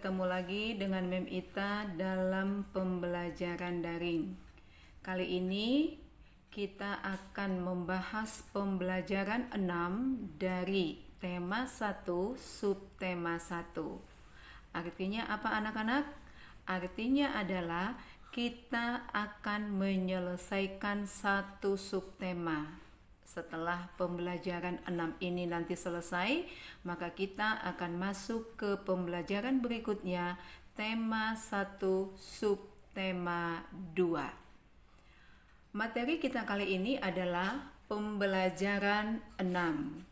bertemu lagi dengan Mem Ita dalam pembelajaran daring. Kali ini kita akan membahas pembelajaran 6 dari tema 1 subtema 1. Artinya apa anak-anak? Artinya adalah kita akan menyelesaikan satu subtema. Setelah pembelajaran 6 ini nanti selesai, maka kita akan masuk ke pembelajaran berikutnya, tema 1 subtema 2. Materi kita kali ini adalah pembelajaran 6.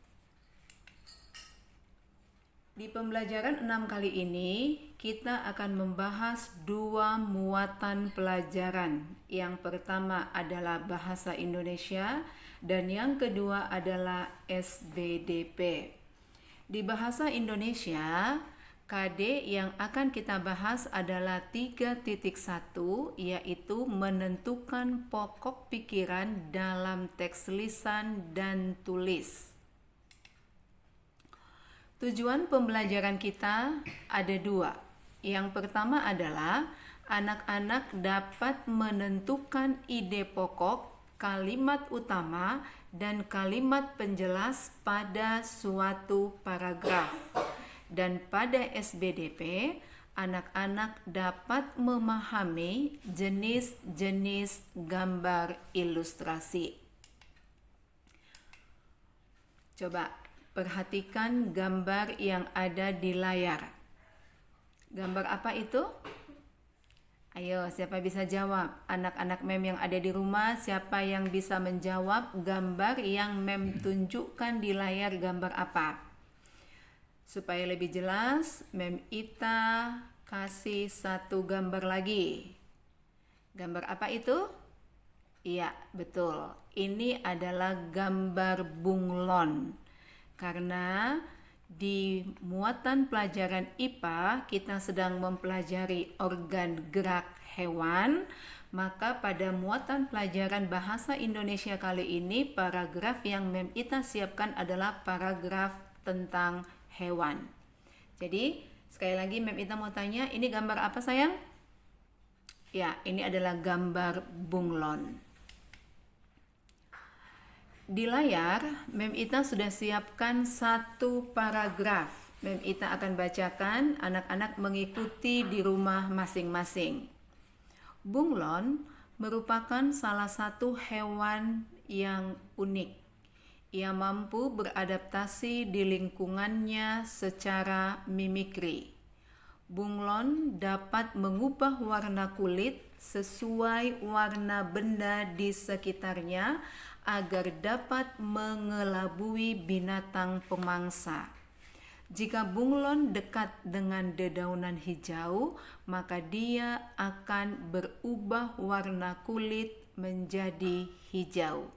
Di pembelajaran 6 kali ini, kita akan membahas 2 muatan pelajaran. Yang pertama adalah bahasa Indonesia dan yang kedua adalah SBDP. Di bahasa Indonesia, KD yang akan kita bahas adalah 3.1, yaitu menentukan pokok pikiran dalam teks lisan dan tulis. Tujuan pembelajaran kita ada 2. Yang pertama adalah anak-anak dapat menentukan ide pokok, kalimat utama, dan kalimat penjelas pada suatu paragraf. Dan pada SBDP, anak-anak dapat memahami jenis-jenis gambar ilustrasi. Coba perhatikan gambar yang ada di layar. Gambar apa itu? Ayo, siapa bisa jawab? Anak-anak Mem yang ada di rumah, siapa yang bisa menjawab gambar yang Mem tunjukkan di layar gambar apa? Supaya lebih jelas, Mem Ita kasih satu gambar lagi. Gambar apa itu? Iya, betul. Ini adalah gambar bunglon. Karena di muatan pelajaran IPA kita sedang mempelajari organ gerak hewan, maka pada muatan pelajaran bahasa Indonesia kali ini paragraf yang Mem Ita siapkan adalah paragraf tentang hewan. Jadi sekali lagi Mem Ita mau tanya, ini gambar apa sayang? Ya, ini adalah gambar bunglon. Di layar, Mem Ita sudah siapkan satu paragraf. Mem Ita akan bacakan, anak-anak mengikuti di rumah masing-masing. Bunglon merupakan salah satu hewan yang unik. Ia mampu beradaptasi di lingkungannya secara mimikri. Bunglon dapat mengubah warna kulit sesuai warna benda di sekitarnya agar dapat mengelabui binatang pemangsa. Jika bunglon dekat dengan dedaunan hijau, maka dia akan berubah warna kulit menjadi hijau.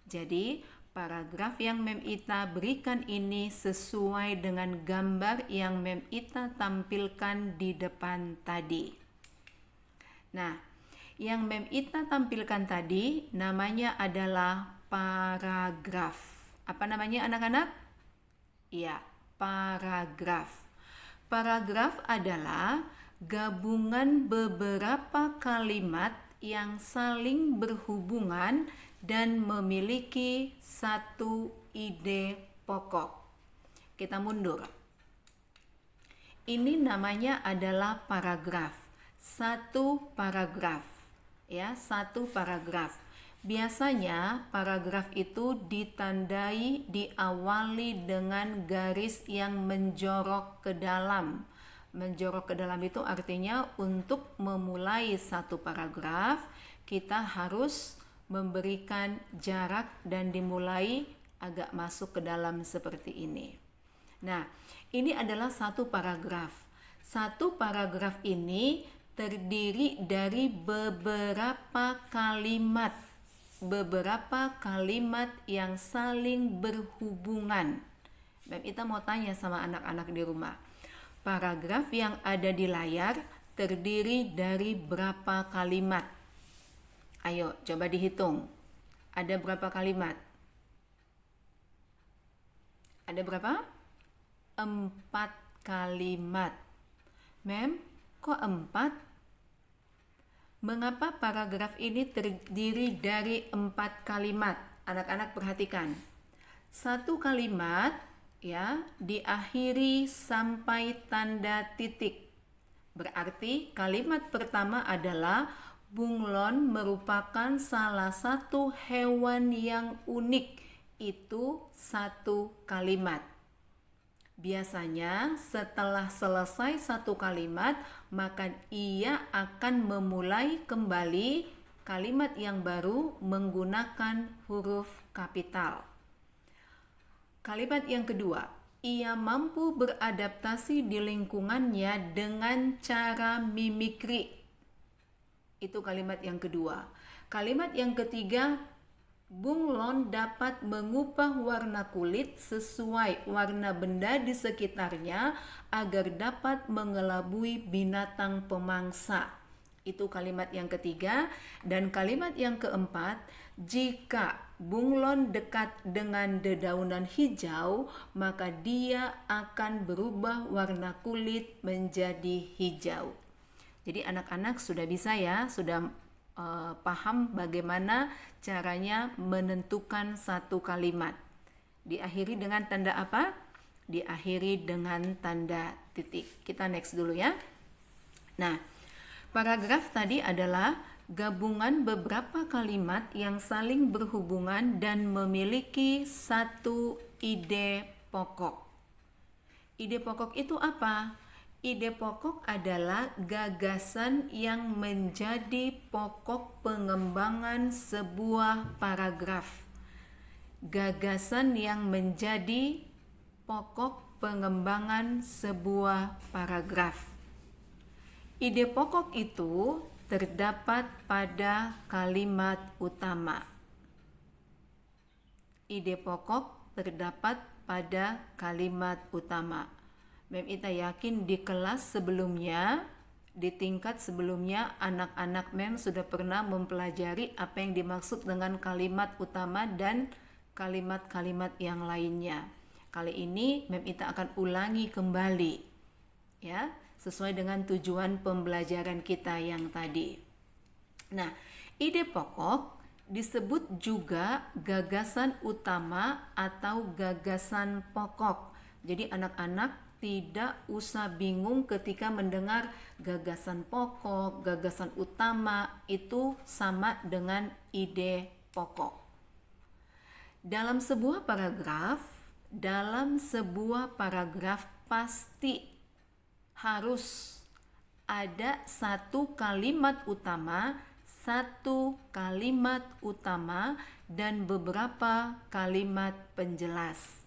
Jadi, paragraf yang Mem Ita berikan ini sesuai dengan gambar yang Mem Ita tampilkan di depan tadi. Nah, yang Mem Ita tampilkan tadi namanya adalah paragraf. Apa namanya anak-anak? Iya, paragraf. Paragraf adalah gabungan beberapa kalimat yang saling berhubungan dan memiliki satu ide pokok. Kita mundur. Ini namanya adalah paragraf. Satu paragraf. Ya, satu paragraf. Biasanya paragraf itu ditandai, diawali dengan garis yang menjorok ke dalam. Menjorok ke dalam itu artinya untuk memulai satu paragraf, kita harus memberikan jarak dan dimulai agak masuk ke dalam seperti ini. Nah, ini adalah satu paragraf. Satu paragraf ini terdiri dari beberapa kalimat yang saling berhubungan. Mem Ita mau tanya sama anak-anak di rumah, paragraf yang ada di layar terdiri dari berapa kalimat? Ayo coba dihitung, ada berapa kalimat? Ada berapa? 4 kalimat. Mem, kok 4? Mengapa paragraf ini terdiri dari 4 kalimat? Anak-anak perhatikan. Satu kalimat ya diakhiri sampai tanda titik. Berarti kalimat pertama adalah bunglon merupakan salah satu hewan yang unik. Itu satu kalimat. Biasanya setelah selesai satu kalimat, maka ia akan memulai kembali kalimat yang baru menggunakan huruf kapital. Kalimat yang kedua, ia mampu beradaptasi di lingkungannya dengan cara mimikri. Itu kalimat yang kedua. Kalimat yang ketiga, bunglon dapat mengubah warna kulit sesuai warna benda di sekitarnya agar dapat mengelabui binatang pemangsa. Itu kalimat yang ketiga. Dan kalimat yang keempat, jika bunglon dekat dengan dedaunan hijau, maka dia akan berubah warna kulit menjadi hijau. Jadi anak-anak sudah bisa ya, sudah paham bagaimana caranya menentukan satu kalimat. Diakhiri dengan tanda apa? Diakhiri dengan tanda titik. Kita next dulu ya. Nah, paragraf tadi adalah gabungan beberapa kalimat yang saling berhubungan dan memiliki satu ide pokok. Ide pokok itu apa? Ide pokok adalah gagasan yang menjadi pokok pengembangan sebuah paragraf. Gagasan yang menjadi pokok pengembangan sebuah paragraf. Ide pokok itu terdapat pada kalimat utama. Ide pokok terdapat pada kalimat utama. Mem Ita yakin di kelas sebelumnya, di tingkat sebelumnya, anak-anak Mem sudah pernah mempelajari apa yang dimaksud dengan kalimat utama dan kalimat-kalimat yang lainnya. Kali ini Mem Ita akan ulangi kembali, ya, sesuai dengan tujuan pembelajaran kita yang tadi. Nah, ide pokok disebut juga gagasan utama atau gagasan pokok. Jadi anak-anak tidak usah bingung ketika mendengar gagasan pokok, gagasan utama, itu sama dengan ide pokok. Dalam sebuah paragraf pasti harus ada satu kalimat utama dan beberapa kalimat penjelas.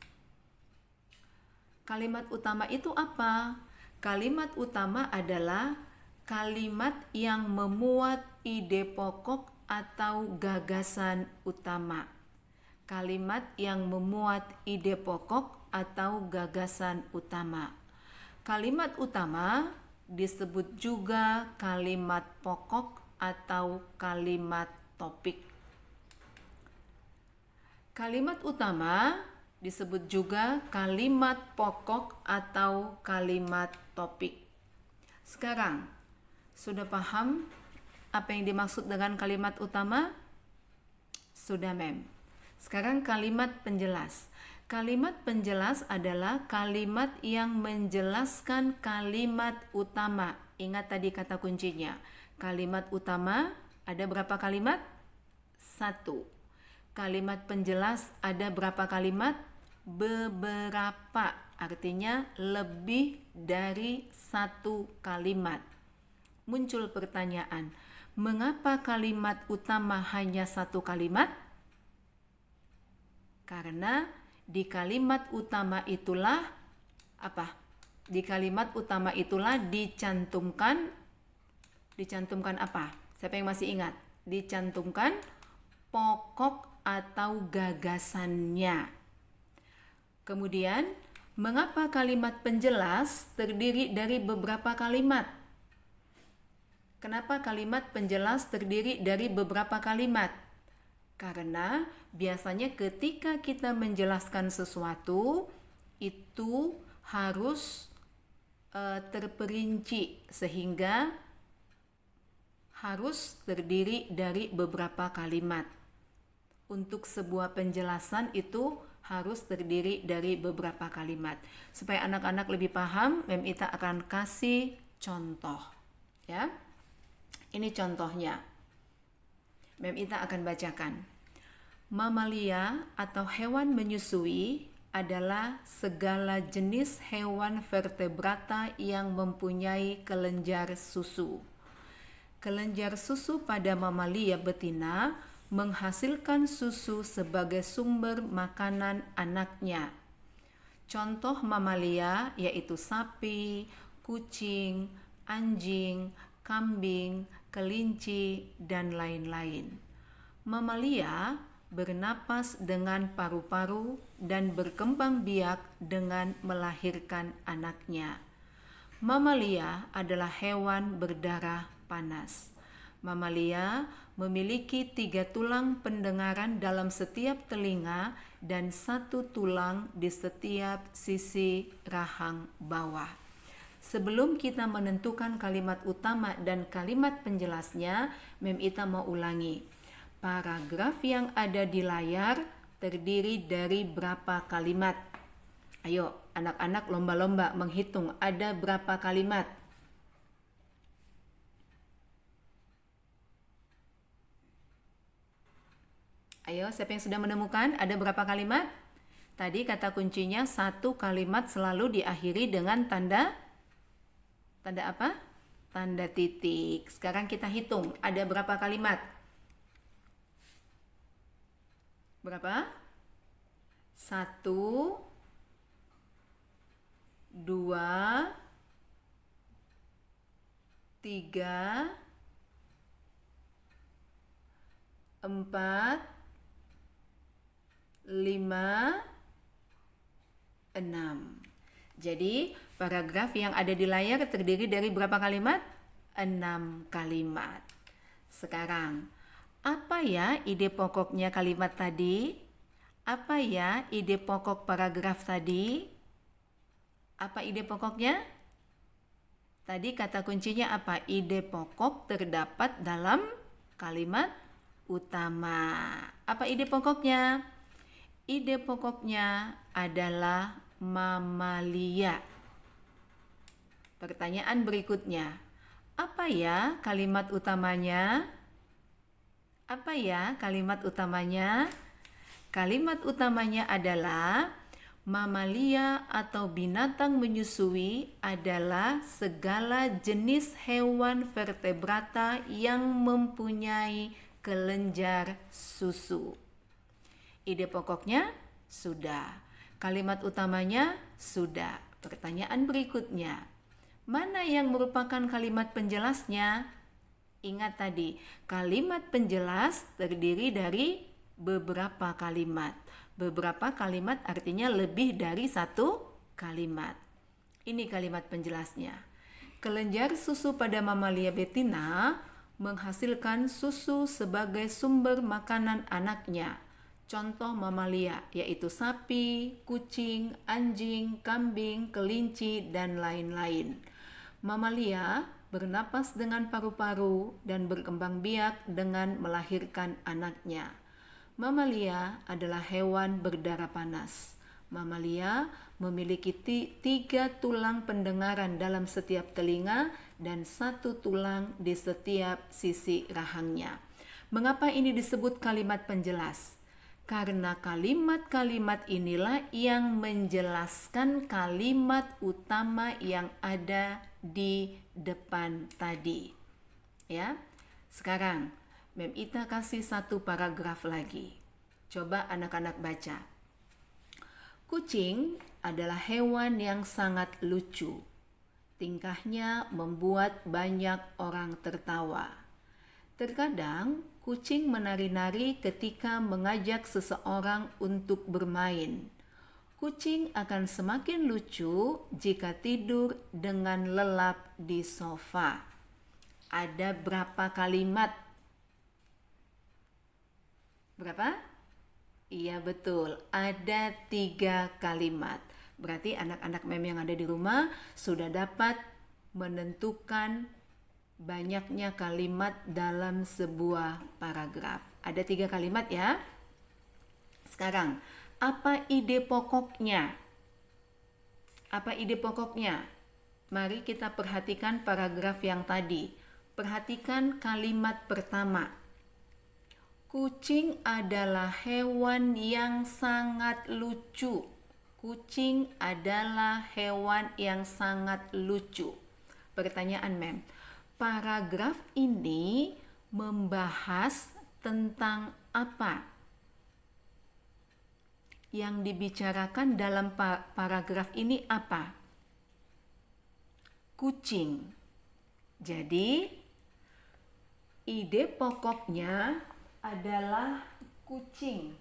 Kalimat utama itu apa? Kalimat utama adalah kalimat yang memuat ide pokok atau gagasan utama. Kalimat yang memuat ide pokok atau gagasan utama. Kalimat utama disebut juga kalimat pokok atau kalimat topik. Kalimat utama disebut juga kalimat pokok atau kalimat topik. Sekarang, sudah paham apa yang dimaksud dengan kalimat utama? Sudah, Mem. Sekarang kalimat penjelas. Kalimat penjelas adalah kalimat yang menjelaskan kalimat utama. Ingat tadi kata kuncinya. Kalimat utama ada berapa kalimat? 1. Kalimat penjelas ada berapa kalimat? Beberapa, artinya lebih dari satu kalimat. Muncul pertanyaan, mengapa kalimat utama hanya satu kalimat? Karena di kalimat utama itulah apa? Di kalimat utama itulah dicantumkan apa? Siapa yang masih ingat? Dicantumkan pokok atau gagasannya. Kemudian, mengapa kalimat penjelas terdiri dari beberapa kalimat? Kenapa kalimat penjelas terdiri dari beberapa kalimat? Karena biasanya ketika kita menjelaskan sesuatu, itu harus terperinci sehingga harus terdiri dari beberapa kalimat. Untuk sebuah penjelasan itu harus terdiri dari beberapa kalimat. Supaya anak-anak lebih paham, Mem Ita akan kasih contoh. Ya. Ini contohnya. Mem Ita akan bacakan. Mamalia atau hewan menyusui adalah segala jenis hewan vertebrata yang mempunyai kelenjar susu. Kelenjar susu pada mamalia betina menghasilkan susu sebagai sumber makanan anaknya. Contoh mamalia yaitu sapi, kucing, anjing, kambing, kelinci, dan lain-lain. Mamalia bernapas dengan paru-paru dan berkembang biak dengan melahirkan anaknya. Mamalia adalah hewan berdarah panas. Mamalia memiliki 3 tulang pendengaran dalam setiap telinga dan 1 tulang di setiap sisi rahang bawah. Sebelum kita menentukan kalimat utama dan kalimat penjelasnya, Mem Ita mau ulangi. Paragraf yang ada di layar terdiri dari berapa kalimat? Ayo, anak-anak lomba-lomba menghitung ada berapa kalimat. Ayo, siapa yang sudah menemukan ada berapa kalimat? Tadi kata kuncinya 1 kalimat selalu diakhiri dengan tanda apa? Tanda titik. Sekarang kita hitung ada berapa kalimat? Berapa? 1, 2, 3, 4, 5, 6. Jadi paragraf yang ada di layar terdiri dari berapa kalimat? 6 kalimat. Sekarang, apa ya ide pokoknya kalimat tadi? Apa ya ide pokok paragraf tadi? Apa ide pokoknya? Tadi kata kuncinya apa? Ide pokok terdapat dalam kalimat utama. Apa ide pokoknya? Ide pokoknya adalah mamalia. Pertanyaan berikutnya, apa ya kalimat utamanya? Apa ya kalimat utamanya? Kalimat utamanya adalah mamalia atau binatang menyusui adalah segala jenis hewan vertebrata yang mempunyai kelenjar susu. Ide pokoknya sudah. Kalimat utamanya sudah. Pertanyaan berikutnya, mana yang merupakan kalimat penjelasnya? Ingat tadi, kalimat penjelas terdiri dari beberapa kalimat. Beberapa kalimat artinya lebih dari 1 kalimat. Ini kalimat penjelasnya. Kelenjar susu pada mamalia betina menghasilkan susu sebagai sumber makanan anaknya. Contoh mamalia yaitu sapi, kucing, anjing, kambing, kelinci, dan lain-lain. Mamalia bernapas dengan paru-paru dan berkembang biak dengan melahirkan anaknya. Mamalia adalah hewan berdarah panas. Mamalia memiliki 3 tulang pendengaran dalam setiap telinga dan 1 tulang di setiap sisi rahangnya. Mengapa ini disebut kalimat penjelas? Karena kalimat-kalimat inilah yang menjelaskan kalimat utama yang ada di depan tadi. Ya. Sekarang Mem Ita kasih 1 paragraf lagi. Coba anak-anak baca. Kucing adalah hewan yang sangat lucu. Tingkahnya membuat banyak orang tertawa. Terkadang kucing menari-nari ketika mengajak seseorang untuk bermain. Kucing akan semakin lucu jika tidur dengan lelap di sofa. Ada berapa kalimat? Berapa? Iya betul, ada 3 kalimat. Berarti anak-anak mem yang ada di rumah sudah dapat menentukan banyaknya kalimat dalam sebuah paragraf. Ada 3 kalimat ya. Sekarang, apa ide pokoknya? Apa ide pokoknya? Mari kita perhatikan paragraf yang tadi. Perhatikan kalimat pertama. Kucing adalah hewan yang sangat lucu. Kucing adalah hewan yang sangat lucu. Pertanyaan mem, paragraf ini membahas tentang apa? Yang dibicarakan dalam paragraf ini apa? Kucing. Jadi, ide pokoknya adalah kucing.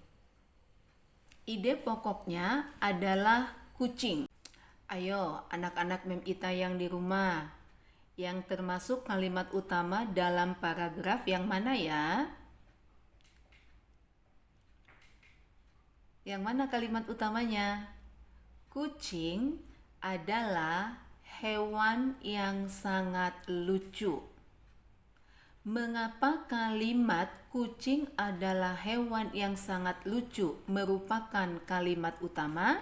Ide pokoknya adalah kucing. Ayo, anak-anak mem Ita yang di rumah, yang termasuk kalimat utama dalam paragraf yang mana ya? Yang mana kalimat utamanya? Kucing adalah hewan yang sangat lucu. Mengapa kalimat kucing adalah hewan yang sangat lucu merupakan kalimat utama?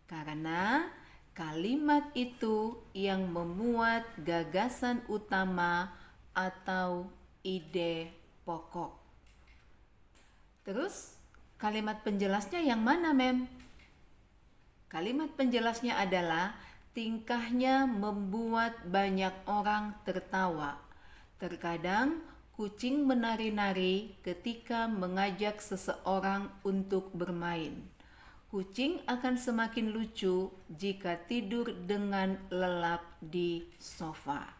Karena kalimat itu yang memuat gagasan utama atau ide pokok. Terus, kalimat penjelasnya yang mana, Mem? Kalimat penjelasnya adalah tingkahnya membuat banyak orang tertawa. Terkadang kucing menari-nari ketika mengajak seseorang untuk bermain. Kucing akan semakin lucu jika tidur dengan lelap di sofa.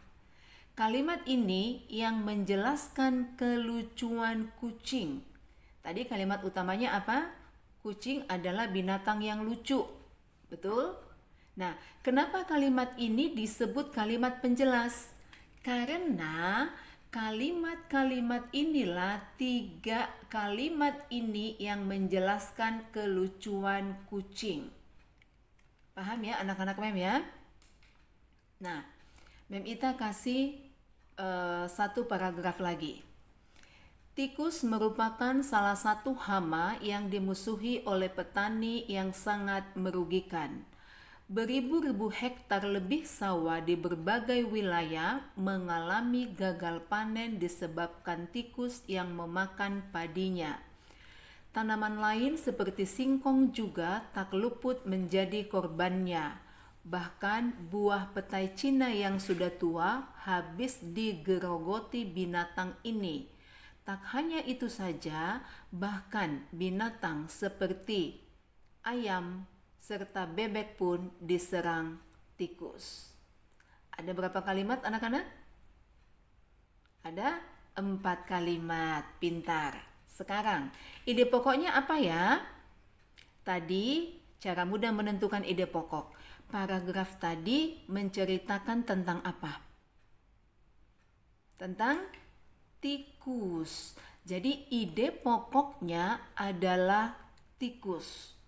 Kalimat ini yang menjelaskan kelucuan kucing. Tadi kalimat utamanya apa? Kucing adalah binatang yang lucu. Betul? Nah, kenapa kalimat ini disebut kalimat penjelas? Karena kalimat-kalimat inilah 3 kalimat ini yang menjelaskan kelucuan kucing. Paham ya anak-anak mem ya? Nah, mem Ita kasih satu paragraf lagi. Tikus merupakan salah satu hama yang dimusuhi oleh petani yang sangat merugikan. Beribu-ribu hektar lebih sawah di berbagai wilayah mengalami gagal panen disebabkan tikus yang memakan padinya. Tanaman lain seperti singkong juga tak luput menjadi korbannya. Bahkan buah petai Cina yang sudah tua habis digerogoti binatang ini. Tak hanya itu saja, bahkan binatang seperti ayam serta bebek pun diserang tikus. Ada berapa kalimat anak-anak? Ada 4 kalimat, pintar. Sekarang, ide pokoknya apa ya? Tadi, cara mudah menentukan ide pokok. Paragraf tadi menceritakan tentang apa? Tentang tikus. Jadi ide pokoknya adalah tikus.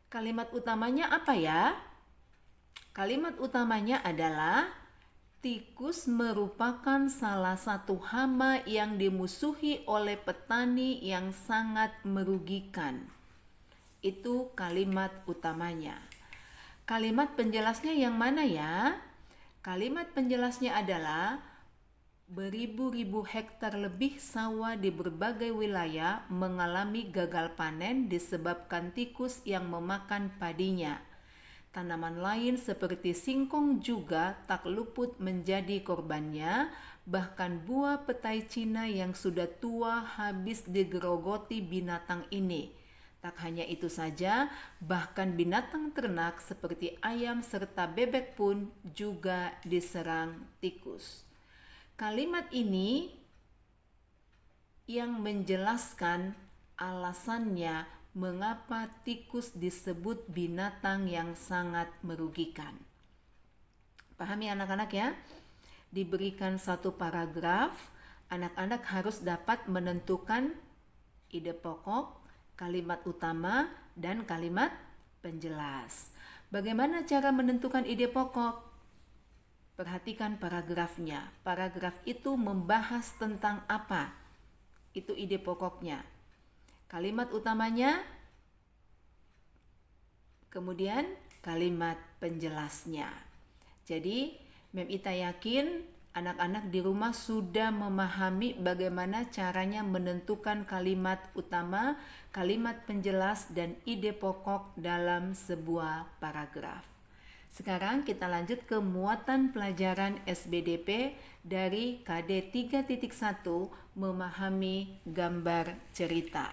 Kalimat utamanya apa ya? Kalimat utamanya adalah tikus merupakan salah satu hama yang dimusuhi oleh petani yang sangat merugikan. Itu kalimat utamanya. Kalimat penjelasnya yang mana ya? Kalimat penjelasnya adalah beribu-ribu hektar lebih sawah di berbagai wilayah mengalami gagal panen disebabkan tikus yang memakan padinya. Tanaman lain seperti singkong juga tak luput menjadi korbannya, bahkan buah petai Cina yang sudah tua habis digerogoti binatang ini. Tak hanya itu saja, bahkan binatang ternak seperti ayam serta bebek pun juga diserang tikus. Kalimat ini yang menjelaskan alasannya mengapa tikus disebut binatang yang sangat merugikan. Paham ya anak-anak ya? Diberikan satu paragraf, anak-anak harus dapat menentukan ide pokok, kalimat utama, dan kalimat penjelas. Bagaimana cara menentukan ide pokok? Perhatikan paragrafnya. Paragraf itu membahas tentang apa? Itu ide pokoknya. Kalimat utamanya, kemudian kalimat penjelasnya. Jadi, Mem Ita yakin anak-anak di rumah sudah memahami bagaimana caranya menentukan kalimat utama, kalimat penjelas, dan ide pokok dalam sebuah paragraf. Sekarang kita lanjut ke muatan pelajaran SBDP dari KD 3.1 memahami gambar cerita.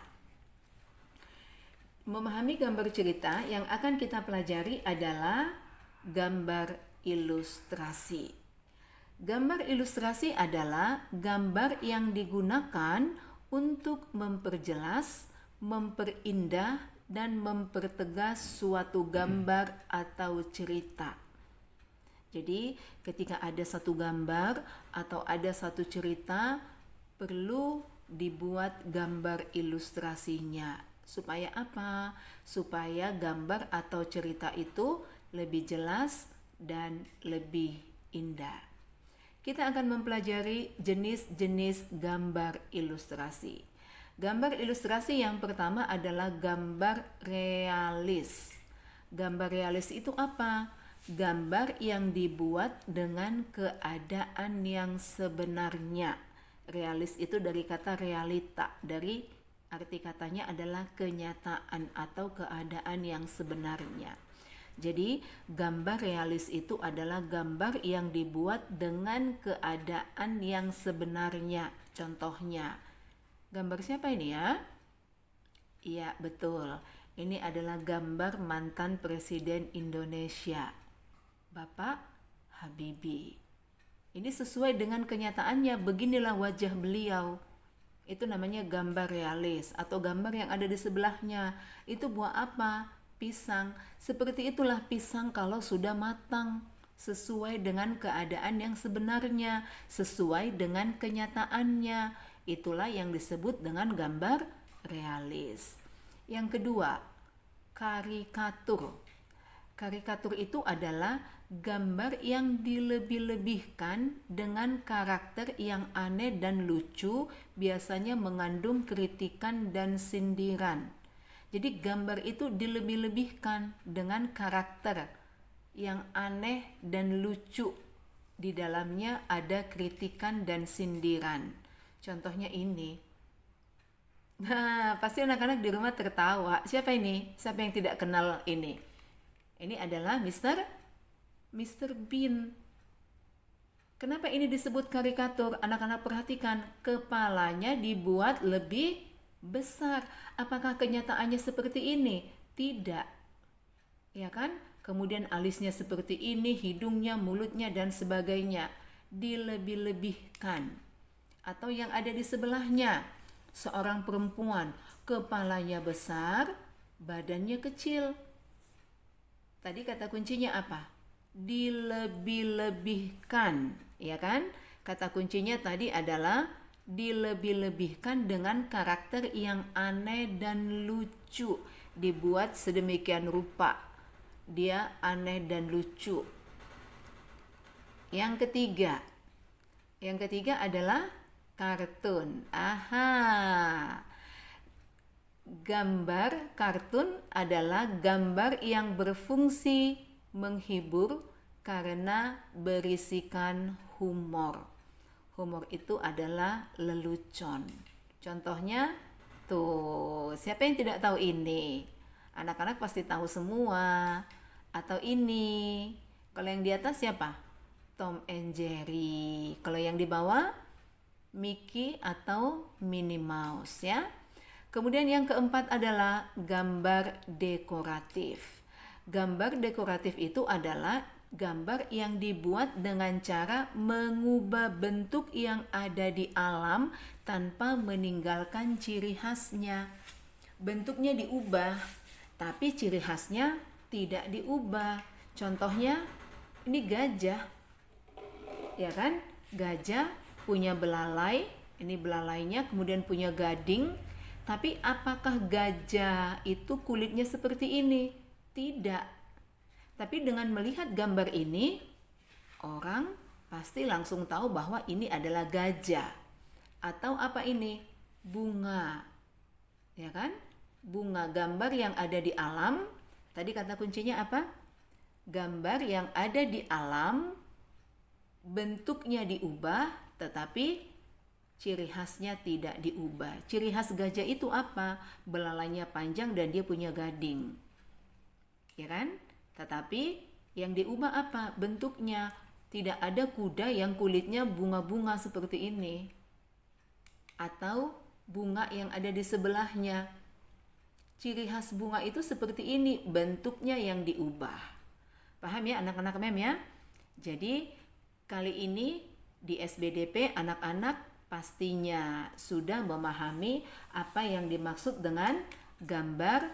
Memahami gambar cerita yang akan kita pelajari adalah gambar ilustrasi. Gambar ilustrasi adalah gambar yang digunakan untuk memperjelas, memperindah, dan mempertegas suatu gambar atau cerita. Jadi, ketika ada satu gambar atau ada satu cerita, perlu dibuat gambar ilustrasinya. Supaya apa? Supaya gambar atau cerita itu lebih jelas dan lebih indah. Kita akan mempelajari jenis-jenis gambar ilustrasi. Gambar ilustrasi yang pertama adalah gambar realis. Gambar realis itu apa? Gambar yang dibuat dengan keadaan yang sebenarnya. Realis itu dari kata realita, dari arti katanya adalah kenyataan atau keadaan yang sebenarnya. Jadi, gambar realis itu adalah gambar yang dibuat dengan keadaan yang sebenarnya. Contohnya, gambar siapa ini ya? Iya, betul. Ini adalah gambar mantan Presiden Indonesia, Bapak Habibie. Ini sesuai dengan kenyataannya, beginilah wajah beliau. Itu namanya gambar realis atau gambar yang ada di sebelahnya. Itu buah apa? Pisang. Seperti itulah pisang kalau sudah matang, sesuai dengan keadaan yang sebenarnya, sesuai dengan kenyataannya. Itulah yang disebut dengan gambar realis. Yang kedua, karikatur. Karikatur itu adalah gambar yang dilebih-lebihkan dengan karakter yang aneh dan lucu, biasanya mengandung kritikan dan sindiran. Jadi gambar itu dilebih-lebihkan dengan karakter yang aneh dan lucu. Di dalamnya ada kritikan dan sindiran. Contohnya ini. Nah, pasti anak-anak di rumah tertawa. Siapa ini? Siapa yang tidak kenal ini? Ini adalah Mr. Bean. Kenapa ini disebut karikatur? Anak-anak perhatikan, kepalanya dibuat lebih besar. Apakah kenyataannya seperti ini? Tidak. Ya kan? Kemudian alisnya seperti ini, hidungnya, mulutnya, dan sebagainya. Dilebih-lebihkan. Atau yang ada di sebelahnya, seorang perempuan, kepalanya besar, badannya kecil. Tadi kata kuncinya apa? Dilebih-lebihkan, ya kan? Kata kuncinya tadi adalah dilebih-lebihkan dengan karakter yang aneh dan lucu, dibuat sedemikian rupa. Dia aneh dan lucu. Yang ketiga adalah kartun. Gambar kartun adalah gambar yang berfungsi menghibur karena berisikan humor. Humor itu adalah lelucon. Contohnya, tuh, siapa yang tidak tahu ini? Anak-anak pasti tahu semua. Atau ini. Kalau yang di atas siapa? Tom and Jerry. Kalau yang di bawah, Mickey atau Minnie Mouse ya. Kemudian yang keempat adalah gambar dekoratif. Gambar dekoratif itu adalah gambar yang dibuat dengan cara mengubah bentuk yang ada di alam tanpa meninggalkan ciri khasnya. Bentuknya diubah, tapi ciri khasnya tidak diubah. Contohnya, ini gajah. Ya kan? Gajah punya belalai, ini belalainya, kemudian punya gading. Tapi apakah gajah itu kulitnya seperti ini? Tidak. Tapi dengan melihat gambar ini, orang pasti langsung tahu bahwa ini adalah gajah. Atau apa ini? Bunga. Ya kan? Bunga, gambar yang ada di alam. Tadi kata kuncinya apa? Gambar yang ada di alam, bentuknya diubah, tetapi ciri khasnya tidak diubah. Ciri khas gajah itu apa? Belalainya panjang dan dia punya gading. Ya kan? Tetapi yang diubah apa? Bentuknya. Tidak ada kuda yang kulitnya bunga-bunga seperti ini. Atau bunga yang ada di sebelahnya. Ciri khas bunga itu seperti ini, bentuknya yang diubah. Paham ya anak-anak mem ya? Jadi kali ini di SBDP anak-anak pastinya sudah memahami apa yang dimaksud dengan gambar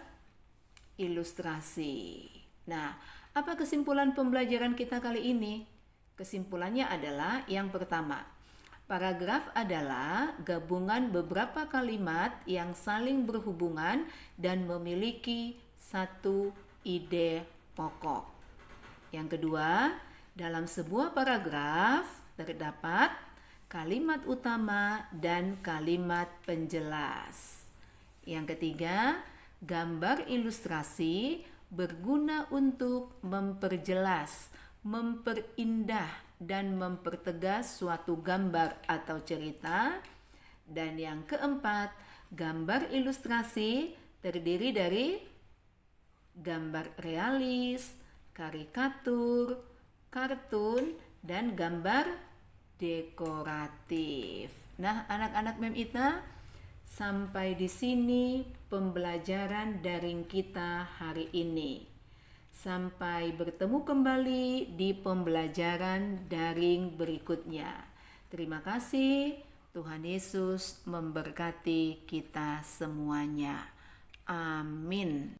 ilustrasi. Nah, apa kesimpulan pembelajaran kita kali ini? Kesimpulannya adalah yang pertama, paragraf adalah gabungan beberapa kalimat yang saling berhubungan dan memiliki satu ide pokok. Yang kedua, dalam sebuah paragraf terdapat kalimat utama dan kalimat penjelas. Yang ketiga, gambar ilustrasi berguna untuk memperjelas, memperindah, dan mempertegas suatu gambar atau cerita. Dan yang keempat, gambar ilustrasi terdiri dari gambar realis, karikatur, kartun, dan gambar dekoratif. Nah, anak-anak Mem Ita, sampai di sini pembelajaran daring kita hari ini. Sampai bertemu kembali di pembelajaran daring berikutnya. Terima kasih. Tuhan Yesus memberkati kita semuanya. Amin.